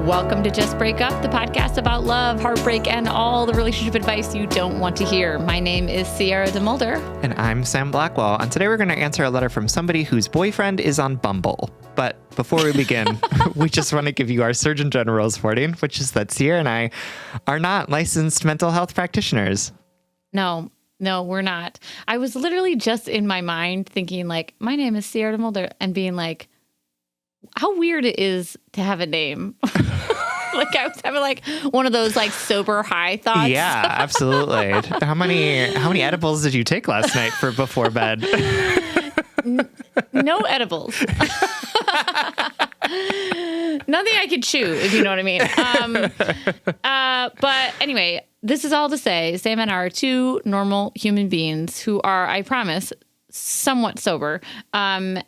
Welcome to Just Break Up, the podcast about love, heartbreak, and all the relationship advice you don't want to hear. My name is Sierra DeMulder. And I'm Sam Blackwell. And today we're going to answer a letter from somebody whose boyfriend is on Bumble. But before we begin, we just want to give you our Surgeon General's warning, which is that Sierra and I are not licensed mental health practitioners. No, we're not. I was literally just in my mind thinking like, my name is Sierra DeMulder, and being like, how weird it is to have a name. Like I was having like one of those like sober high thoughts. Yeah, absolutely. How many edibles did you take last night for before bed? No edibles. Nothing I could chew, if you know what I mean. But anyway, this is all to say, Sam and I are two normal human beings who are, I promise, somewhat sober, and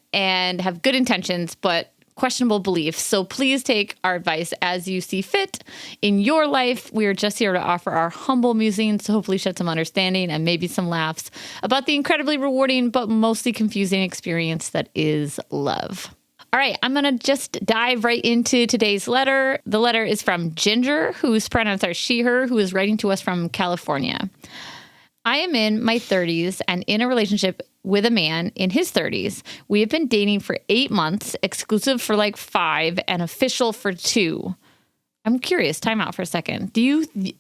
have good intentions, but questionable beliefs. So please take our advice as you see fit in your life. We are just here to offer our humble musings to hopefully shed some understanding and maybe some laughs about the incredibly rewarding but mostly confusing experience that is love. All right, I'm going to just dive right into today's letter. The letter is from Ginger, whose pronouns are she, her, who is writing to us from California. I am in my 30s and in a relationship with a man in his 30s. We have been dating for 8 months, exclusive for like 5, and official for 2. I'm curious, time out for a second. Do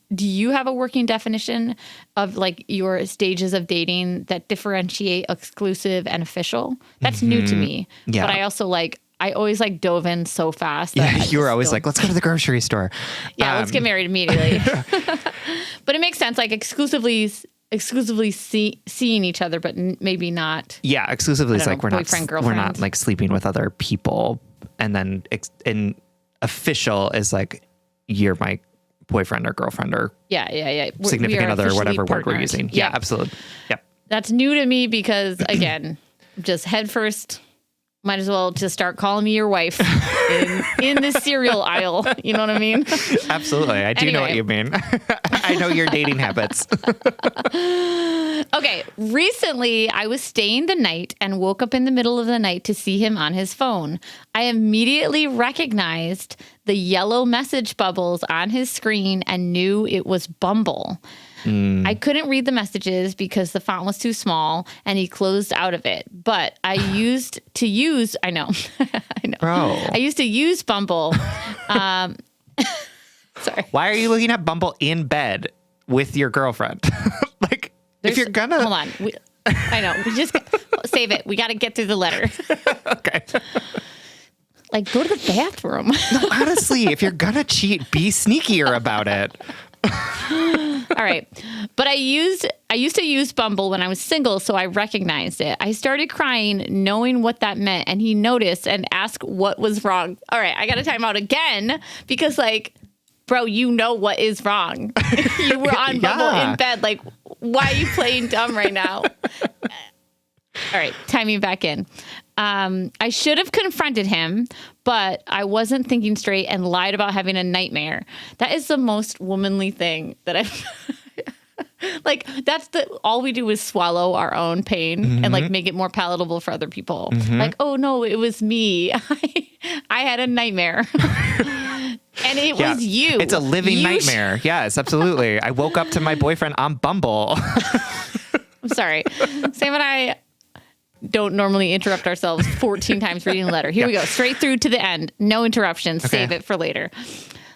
you have a working definition of like your stages of dating that differentiate exclusive and official? That's new to me. Yeah. But I also I always dove in so fast. Yeah, you were always like, let's go to the grocery store. Yeah, let's get married immediately. But it makes sense, like exclusively seeing each other, but maybe not. Yeah, exclusively is like we're not like sleeping with other people, and then in official is like you're my boyfriend or girlfriend or significant other, whatever word we're using. Yeah, absolutely. Yep. That's new to me because again, just head first. Might as well just start calling me your wife in the cereal aisle. You know what I mean? Absolutely. I do know what you mean. I know your dating habits. Okay. Recently, I was staying the night and woke up in the middle of the night to see him on his phone. I immediately recognized the yellow message bubbles on his screen and knew it was Bumble. I couldn't read the messages because the font was too small and he closed out of it. But I used to use Bumble. Sorry. Why are you looking at Bumble in bed with your girlfriend? If you're gonna... Hold on. I know. We just save it. We got to get through the letter. Okay. Go to the bathroom. No, honestly, if you're gonna cheat, be sneakier about it. All right. But I used to use Bumble when I was single, so I recognized it. I started crying knowing what that meant, and he noticed and asked what was wrong. All right, I got to time out again because bro, you know what is wrong. You were on Bumble in bed. Why are you playing dumb right now? All right, timing back in. I should have confronted him, but I wasn't thinking straight and lied about having a nightmare. That is the most womanly thing that I've... all we do is swallow our own pain and make it more palatable for other people. Oh no, it was me. I had a nightmare. And it was you. It's a living nightmare. Yes, absolutely. I woke up to my boyfriend on Bumble. I'm sorry. Sam and I don't normally interrupt ourselves 14 times reading a letter. Here we go. Straight through to the end. No interruptions. Okay. Save it for later.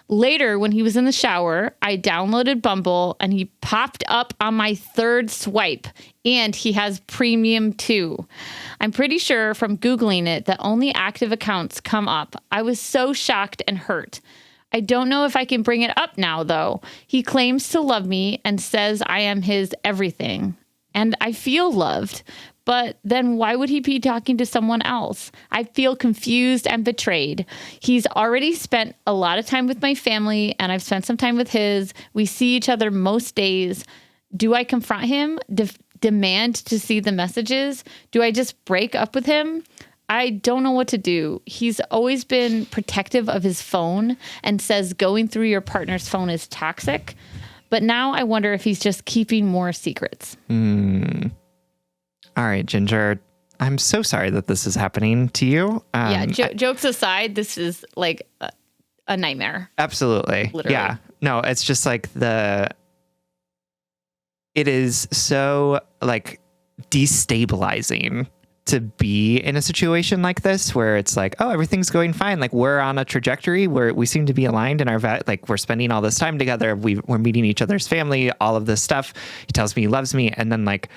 Later, when he was in the shower, I downloaded Bumble and he popped up on my third swipe, and he has premium too. I'm pretty sure from Googling it that only active accounts come up. I was so shocked and hurt. I don't know if I can bring it up now, though. He claims to love me and says I am his everything. And I feel loved. But then why would he be talking to someone else? I feel confused and betrayed. He's already spent a lot of time with my family, and I've spent some time with his. We see each other most days. Do I confront him? Demand to see the messages? Do I just break up with him? I don't know what to do. He's always been protective of his phone and says going through your partner's phone is toxic. But now I wonder if he's just keeping more secrets. All right, Ginger, I'm so sorry that this is happening to you. Jokes aside, this is a nightmare. Absolutely. Literally. Yeah. No, it's just like it is so like destabilizing to be in a situation like this where it's like, oh, everything's going fine. Like we're on a trajectory where we seem to be aligned in our like we're spending all this time together. We're meeting each other's family, all of this stuff. He tells me he loves me. And then like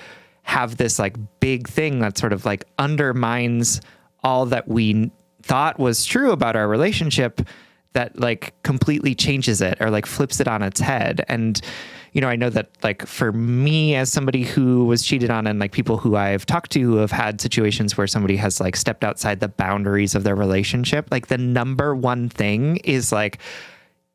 have this like big thing that sort of like undermines all that we thought was true about our relationship, that like completely changes it or like flips it on its head. And, you know, I know that like for me as somebody who was cheated on and like people who I've talked to who have had situations where somebody has like stepped outside the boundaries of their relationship, like the number one thing is like,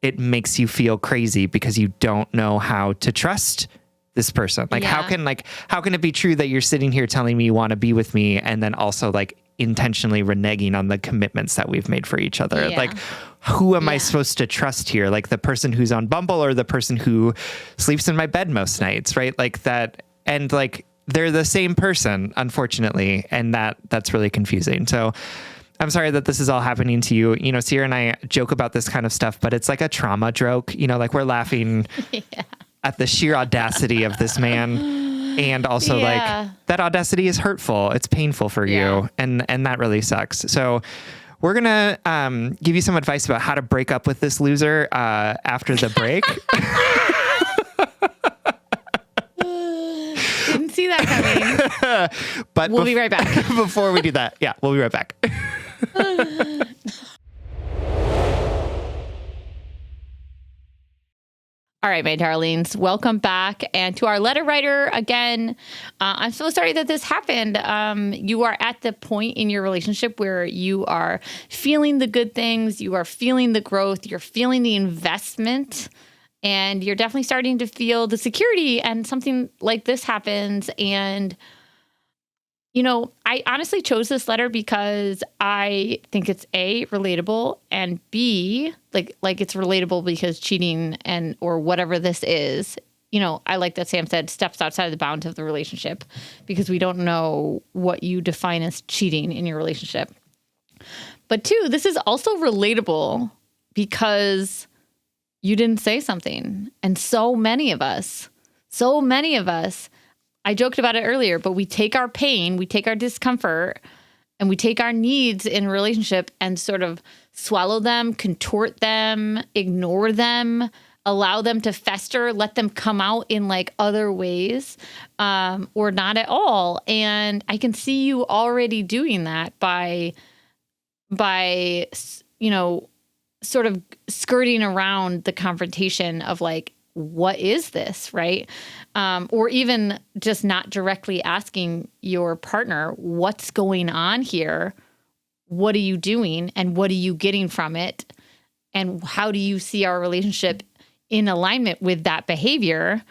it makes you feel crazy because you don't know how to trust this person. Like, how can it be true that you're sitting here telling me you want to be with me and then also like intentionally reneging on the commitments that we've made for each other? Yeah. Like, who am I supposed to trust here? Like the person who's on Bumble or the person who sleeps in my bed most nights, right? Like that. And like, they're the same person, unfortunately. And that's really confusing. So I'm sorry that this is all happening to you. You know, Sierra and I joke about this kind of stuff, but it's like a trauma joke, you know, like we're laughing at the sheer audacity of this man. And also like that audacity is hurtful. It's painful for you. And that really sucks. So we're going to give you some advice about how to break up with this loser after the break. Didn't see that coming. But we'll be right back. Before we do that. Yeah, we'll be right back. All right, my darlings, welcome back. And to our letter writer again, I'm so sorry that this happened. You are at the point in your relationship where you are feeling the good things, you are feeling the growth, you're feeling the investment, and you're definitely starting to feel the security, and something like this happens. And you know, I honestly chose this letter because I think it's A, relatable, and B, like it's relatable because cheating and or whatever this is, you know, I like that Sam said steps outside of the bounds of the relationship, because we don't know what you define as cheating in your relationship. But two, this is also relatable because you didn't say something. And so many of us, I joked about it earlier, but we take our pain, we take our discomfort, and we take our needs in a relationship and sort of swallow them, contort them, ignore them, allow them to fester, let them come out in like other ways, or not at all. And I can see you already doing that by, you know, sort of skirting around the confrontation of like, what is this, right? Or even just not directly asking your partner, what's going on here? What are you doing? And what are you getting from it? And how do you see our relationship in alignment with that behavior?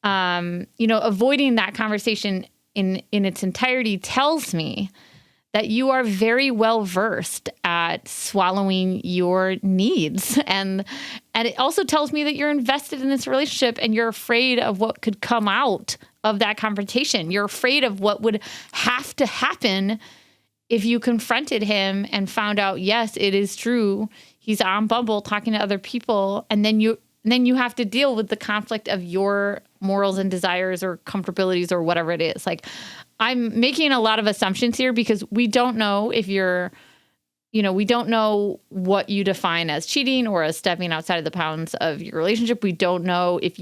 You know, avoiding that conversation in its entirety tells me that you are very well versed at swallowing your needs. And it also tells me that you're invested in this relationship and you're afraid of what could come out of that confrontation. You're afraid of what would have to happen if you confronted him and found out, yes, it is true, he's on Bumble talking to other people. And then you have to deal with the conflict of your morals and desires or comfortabilities or whatever it is. Like, I'm making a lot of assumptions here because we don't know if you're, you know, we don't know what you define as cheating or as stepping outside of the bounds of your relationship. We don't know if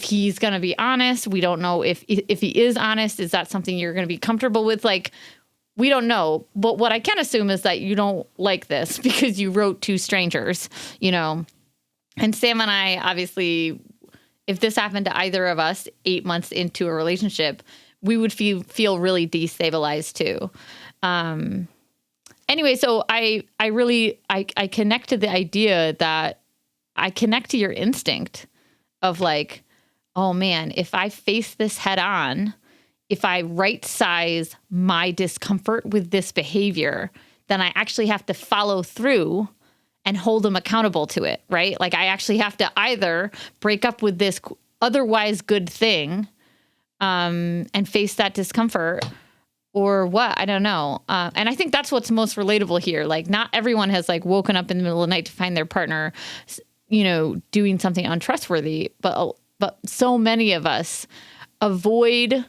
he's going to be honest. We don't know if he is honest, is that something you're going to be comfortable with? Like, we don't know. But what I can assume is that you don't like this because you wrote to strangers, you know. And Sam and I, obviously, if this happened to either of us 8 months into a relationship, we would feel really destabilized too. Anyway, so I connect to the idea that I connect to your instinct of like, oh man, if I face this head on, if I right size my discomfort with this behavior, then I actually have to follow through and hold him accountable to it, right? Like I actually have to either break up with this otherwise good thing and face that discomfort, or what? I don't know. And I think that's what's most relatable here. Like, not everyone has like woken up in the middle of the night to find their partner, you know, doing something untrustworthy, but so many of us avoid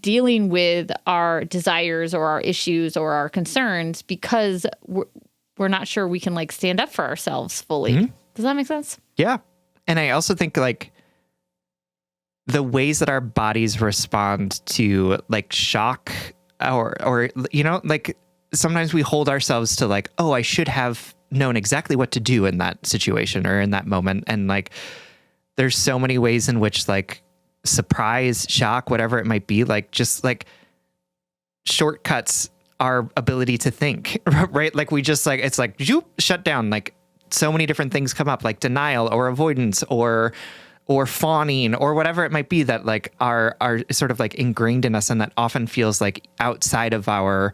dealing with our desires or our issues or our concerns because we're not sure we can like stand up for ourselves fully. Mm-hmm. Does that make sense? Yeah. And I also think like the ways that our bodies respond to like shock or, you know, like sometimes we hold ourselves to like, oh, I should have known exactly what to do in that situation or in that moment. And like, there's so many ways in which like surprise, shock, whatever it might be, like just like shortcuts our ability to think, right? Like we just like, it's like, you shut down, like so many different things come up, like denial or avoidance or fawning or whatever it might be that like are sort of like ingrained in us. And that often feels like outside of our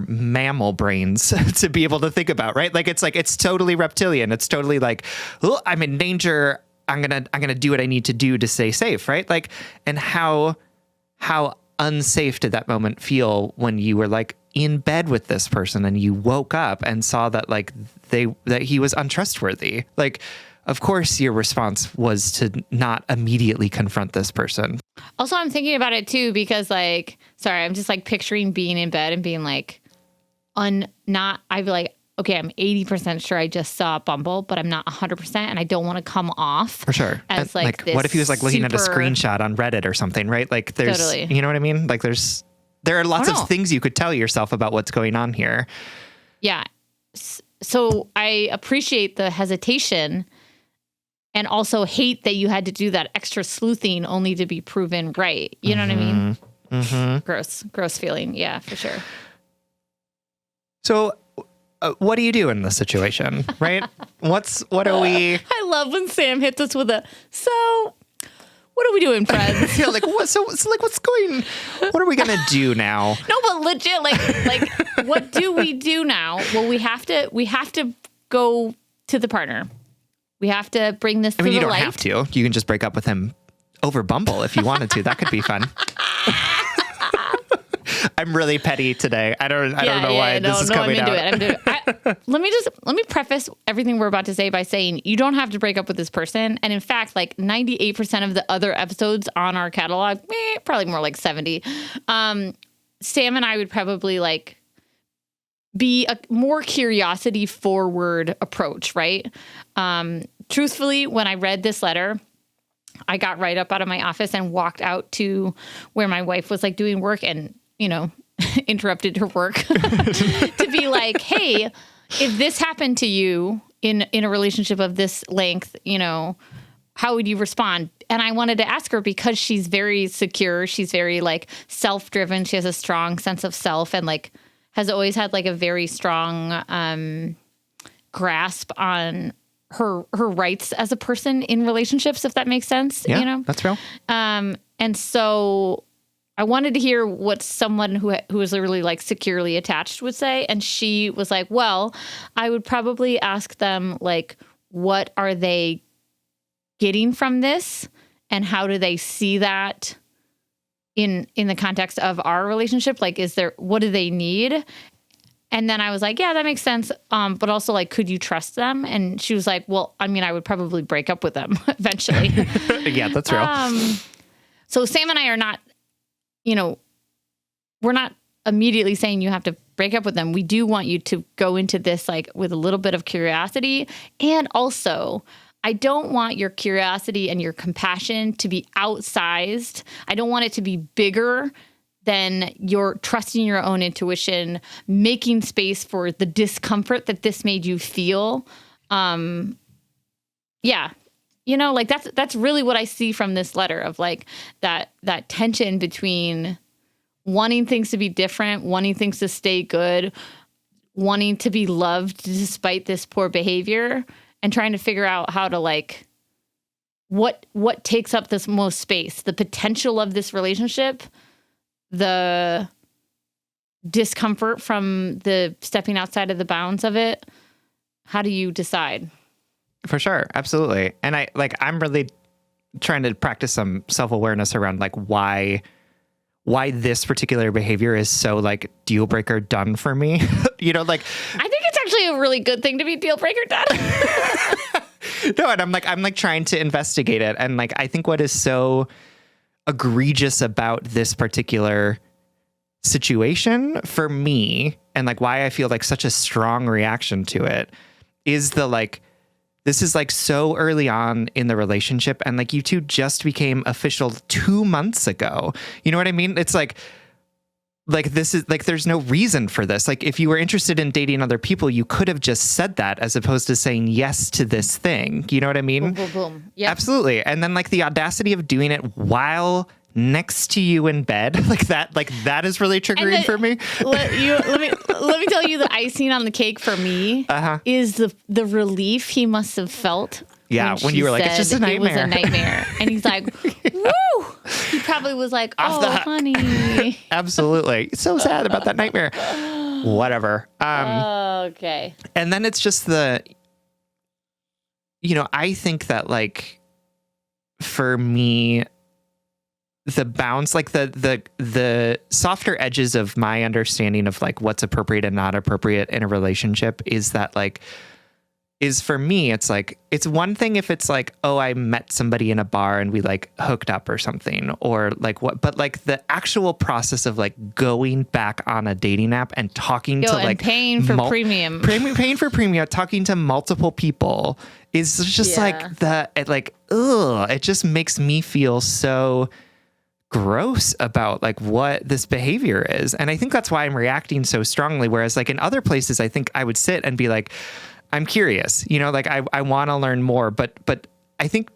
mammal brains to be able to think about, right? Like, it's totally reptilian. It's totally like, oh, I'm in danger. I'm going to do what I need to do to stay safe. Right. Like, and how unsafe did that moment feel when you were like in bed with this person and you woke up and saw that like that he was untrustworthy? Like, of course your response was to not immediately confront this person. Also, I'm thinking about it too, because like, sorry, I'm just like picturing being in bed and being like, I'd be like, okay, I'm 80% sure I just saw Bumble, but I'm not 100%, and I don't want to come off for sure. As like this what if he was like looking at a screenshot on Reddit or something, right? Like there's, totally. You know what I mean? Like there are lots of things you could tell yourself about what's going on here. Yeah. So I appreciate the hesitation and also hate that you had to do that extra sleuthing only to be proven right. You know what I mean? Mm-hmm. Gross feeling. Yeah, for sure. So what do you do in this situation, right? What are we? I love when Sam hits us with so what are we doing, friends? You're like, what? So like, what are we going to do now? No, but legit, like what do we do now? Well, we have to go to the partner. We have to bring this to the light. I mean, you don't have to. You can just break up with him over Bumble if you wanted to. That could be fun. I'm really petty today. I don't know why this is coming out. I'm into it. Let me preface everything we're about to say by saying you don't have to break up with this person. And in fact, like 98% of the other episodes on our catalog, probably more like 70, Sam and I would probably like be a more curiosity forward approach, right? Truthfully, when I read this letter, I got right up out of my office and walked out to where my wife was like doing work and, you know, interrupted her work to be like, hey, if this happened to you in a relationship of this length, you know, how would you respond? And I wanted to ask her because she's very secure. She's very like self-driven. She has a strong sense of self and like has always had like a very strong grasp on her rights as a person in relationships, if that makes sense. Yeah, you know, that's real. And so I wanted to hear what someone who was really like securely attached would say. And she was like, well, I would probably ask them like, what are they getting from this? And how do they see that in the context of our relationship? Like, what do they need? And then I was like, yeah, that makes sense. But also like, could you trust them? And she was like, well, I mean, I would probably break up with them eventually. Yeah, that's real. So Sam and I are not, you know, we're not immediately saying you have to break up with them. We do want you to go into this like with a little bit of curiosity. And also, I don't want your curiosity and your compassion to be outsized. I don't want it to be bigger than you're trusting your own intuition, making space for the discomfort that this made you feel. Yeah. You know, like that's really what I see from this letter of like that tension between wanting things to be different, wanting things to stay good, wanting to be loved despite this poor behavior, and trying to figure out how to like what takes up this most space, the potential of this relationship, the discomfort from the stepping outside of the bounds of it. How do you decide? For sure. Absolutely. And I'm really trying to practice some self-awareness around like why this particular behavior is so like deal breaker done for me. You know, like I think it's actually a really good thing to be deal breaker done. No, and I'm like trying to investigate it. And like, I think what is so egregious about this particular situation for me, and like why I feel like such a strong reaction to it, is the like, this is like so early on in the relationship, and like you two just became official 2 months ago. You know what I mean? It's like this is like, there's no reason for this. Like if you were interested in dating other people, you could have just said that as opposed to saying yes to this thing. You know what I mean? Boom, boom, boom. Yep. Absolutely. And then like the audacity of doing it while next to you in bed, like that is really triggering for me. Let me tell you, the icing on the cake for me is the relief he must have felt. Yeah, when you were like, it's just a nightmare. It was a nightmare. And he's like, woo! He probably was like, oh, honey. Absolutely. So sad about that nightmare. Whatever. Okay. And then it's just I think that like, for me, the bounds, like the softer edges of my understanding of like what's appropriate and not appropriate in a relationship is that like, is for me, it's like, it's one thing if it's like, oh, I met somebody in a bar and we like hooked up or something, or like what, but like the actual process of like going back on a dating app and talking to like paying for premium, talking to multiple people is just it just makes me feel so gross about like what this behavior is. And I think that's why I'm reacting so strongly. Whereas like in other places, I think I would sit and be like, I'm curious, like I want to learn more, but I think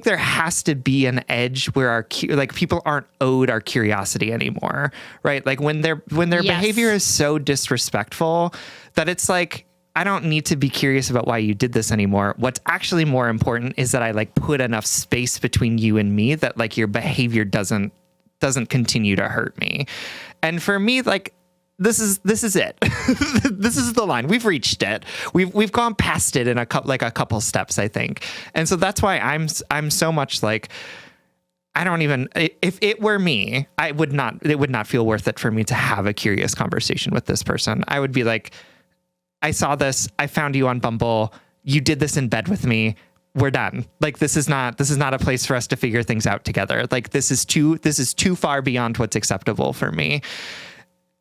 there has to be an edge where like people aren't owed our curiosity anymore, right? Like when their behavior is so disrespectful that it's like, I don't need to be curious about why you did this anymore. What's actually more important is that I like put enough space between you and me that like your behavior doesn't continue to hurt me. And for me, like, this is it. This is the line. We've reached it. We've gone past it in a couple steps, I think. And so that's why I'm so much like, I don't even, if it were me, it would not feel worth it for me to have a curious conversation with this person. I would be like, I saw this, I found you on Bumble, you did this in bed with me, we're done. Like, this is not a place for us to figure things out together. Like, this is too far beyond what's acceptable for me.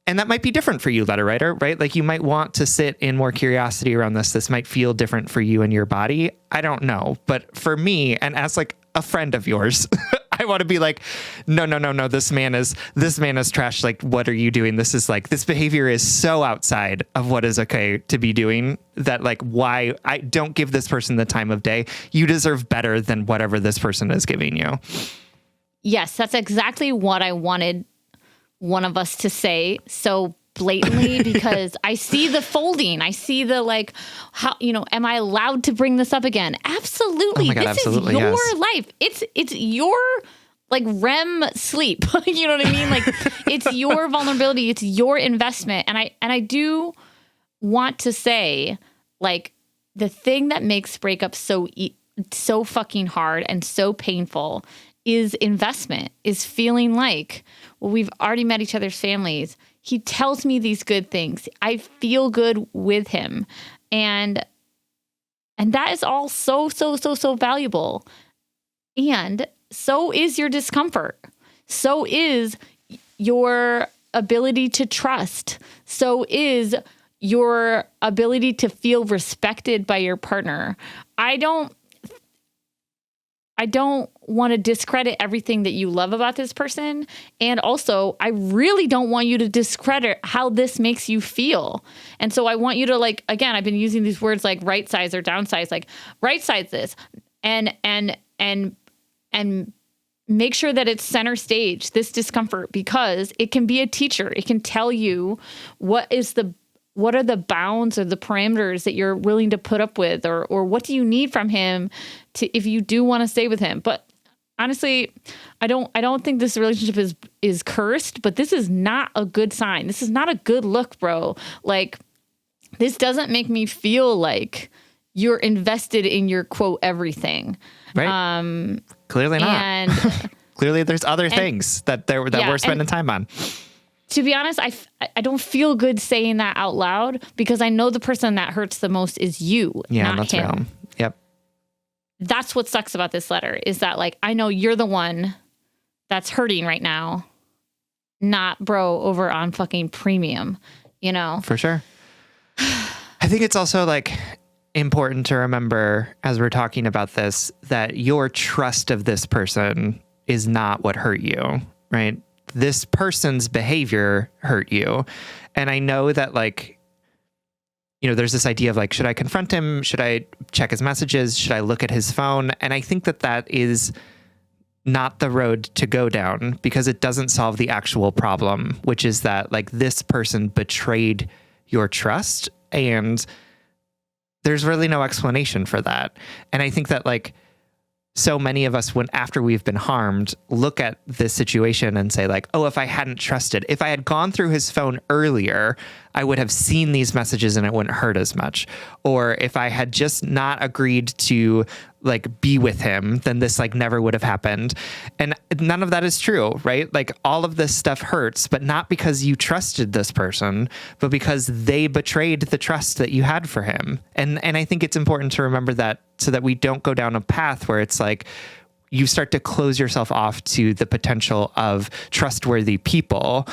And that might be different for you, letter writer, right? Like, you might want to sit in more curiosity around this. This might feel different for you and your body. I don't know. But for me, and as like a friend of yours, I want to be like, no. This man is trash. Like, what are you doing? This is like, this behavior is so outside of what is okay to be doing that like, why I don't give this person the time of day. You deserve better than whatever this person is giving you. Yes, that's exactly what I wanted one of us to say so blatantly, because I see the folding. I see the like, how, am I allowed to bring this up again? Absolutely. Oh my God, this absolutely, is your life. It's your like REM sleep. You know what I mean? Like, it's your vulnerability. It's your investment. And I do want to say, like, the thing that makes breakup so fucking hard and so painful is investment, is feeling like, well, we've already met each other's families. He tells me these good things. I feel good with him. And that is all so valuable. And so is your discomfort. So is your ability to trust. So is your ability to feel respected by your partner. I don't want to discredit everything that you love about this person. And also, I really don't want you to discredit how this makes you feel. And so I want you to, like, again, I've been using these words like right size or downsize, like right size this and make sure that it's center stage, this discomfort, because it can be a teacher. It can tell you what are the bounds or the parameters that you're willing to put up with, or what do you need from him if you do want to stay with him. But honestly, I don't think this relationship is cursed, but this is not a good sign. This is not a good look, bro. Like, this doesn't make me feel like you're invested in your quote everything. Right. Clearly not. And clearly there's other things that we're spending time on. To be honest, I don't feel good saying that out loud because I know the person that hurts the most is you, not that's him. Real. Yep. That's what sucks about this letter is that like, I know you're the one that's hurting right now, not bro over on fucking premium, you know? For sure. I think it's also like important to remember as we're talking about this, that your trust of this person is not what hurt you, right? This person's behavior hurt you. And I know that like, you know, there's this idea of like, should I confront him? Should I check his messages? Should I look at his phone? And I think that is not the road to go down because it doesn't solve the actual problem, which is that like this person betrayed your trust and there's really no explanation for that. And I think that like so many of us, when after we've been harmed, look at this situation and say like, oh, if I hadn't trusted, if I had gone through his phone earlier, I would have seen these messages and it wouldn't hurt as much. Or if I had just not agreed to like be with him, then this like never would have happened. And none of that is true, right? Like all of this stuff hurts, but not because you trusted this person, but because they betrayed the trust that you had for him. And I think it's important to remember that so that we don't go down a path where it's like you start to close yourself off to the potential of trustworthy people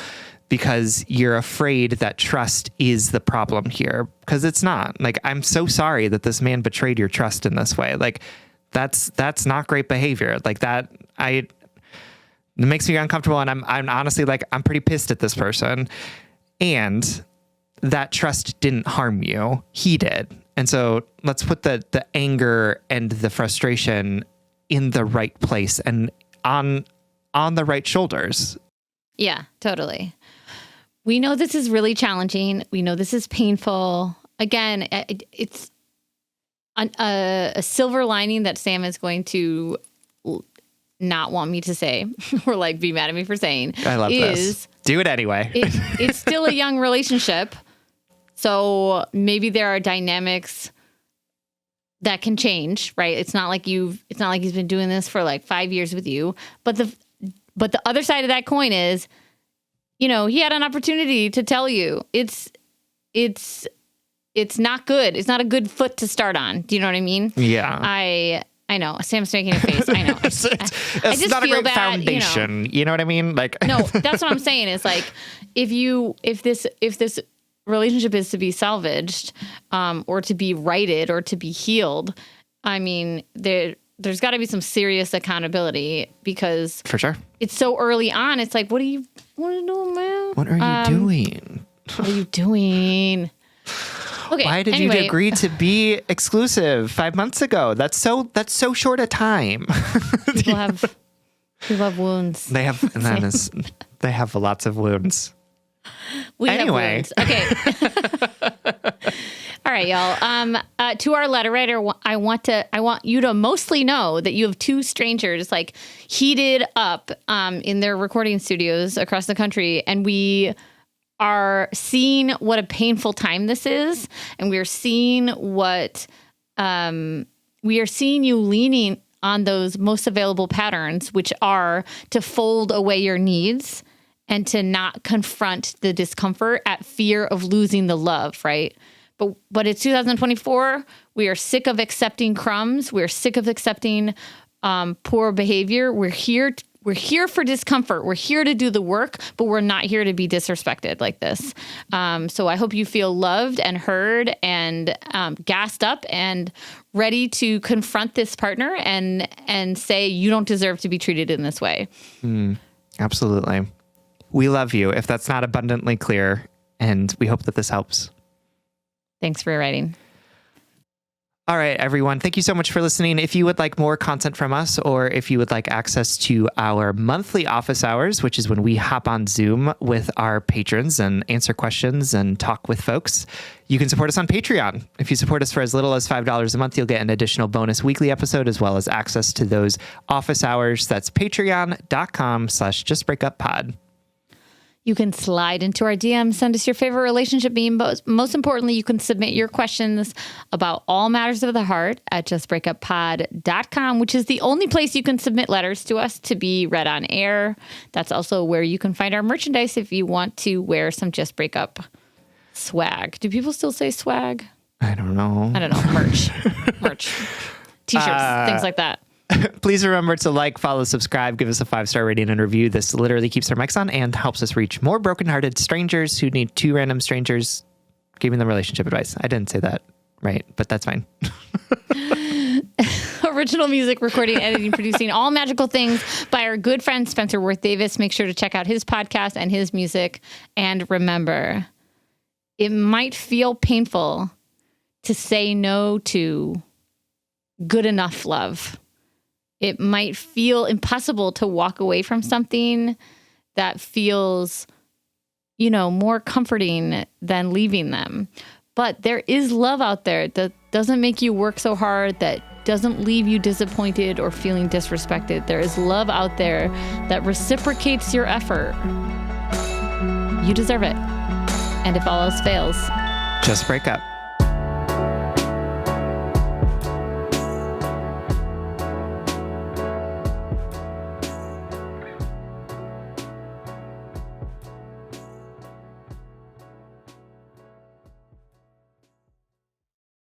because you're afraid that trust is the problem here, because it's not. Like, I'm so sorry that this man betrayed your trust in this way. Like, that's not great behavior. Like that, it makes me uncomfortable. And I'm honestly like, I'm pretty pissed at this person. And that trust didn't harm you. He did. And so let's put the anger and the frustration in the right place and on the right shoulders. Yeah, totally. We know this is really challenging. We know this is painful. Again, it's a silver lining that Sam is going to not want me to say, or like be mad at me for saying. I love this. Do it anyway. It's still a young relationship. So maybe there are dynamics that can change, right? It's not like he's been doing this for like 5 years with you. But the other side of that coin is, you know, he had an opportunity to tell you it's not good. It's not a good foot to start on. Do you know what I mean? Yeah. I know. Sam's making a face. I know. It's I just not a feel great bad, foundation. You know what I mean? Like no, that's what I'm saying. Is like if this relationship is to be salvaged, or to be righted or to be healed, I mean, there's got to be some serious accountability because for sure it's so early on. It's like, what do you want to do, man? What are you doing? What are you doing? Okay. Why did you agree to be exclusive 5 months ago? That's so short a time. People have wounds. They have lots of wounds. We have wounds. Okay. All right, y'all. To our letter writer, I want you to mostly know that you have two strangers like heated up in their recording studios across the country, and we are seeing what a painful time this is, and we are seeing you leaning on those most available patterns, which are to fold away your needs and to not confront the discomfort at fear of losing the love, right? But it's 2024. We are sick of accepting crumbs. We're sick of accepting poor behavior. We're here for discomfort. We're here to do the work, but we're not here to be disrespected like this. So I hope you feel loved and heard and gassed up and ready to confront this partner and say you don't deserve to be treated in this way. Absolutely. We love you, if that's not abundantly clear, and we hope that this helps. Thanks for writing. All right, everyone. Thank you so much for listening. If you would like more content from us, or if you would like access to our monthly office hours, which is when we hop on Zoom with our patrons and answer questions and talk with folks, you can support us on Patreon. If you support us for as little as $5 a month, you'll get an additional bonus weekly episode, as well as access to those office hours. That's patreon.com/justbreakuppod. You can slide into our DM, send us your favorite relationship meme, but most importantly, you can submit your questions about all matters of the heart at justbreakuppod.com, which is the only place you can submit letters to us to be read on air. That's also where you can find our merchandise if you want to wear some Just Break Up swag. Do people still say swag? I don't know. Merch. T-shirts, things like that. Please remember to like, follow, subscribe, give us a 5-star rating and review. This literally keeps our mics on and helps us reach more brokenhearted strangers who need 2 random strangers giving them relationship advice. I didn't say that right, but that's fine. Original music, recording, editing, producing, all magical things by our good friend Spencer Worth Davis. Make sure to check out his podcast and his music. And remember, it might feel painful to say no to good enough love. It might feel impossible to walk away from something that feels, more comforting than leaving them. But there is love out there that doesn't make you work so hard, that doesn't leave you disappointed or feeling disrespected. There is love out there that reciprocates your effort. You deserve it. And if all else fails, just break up.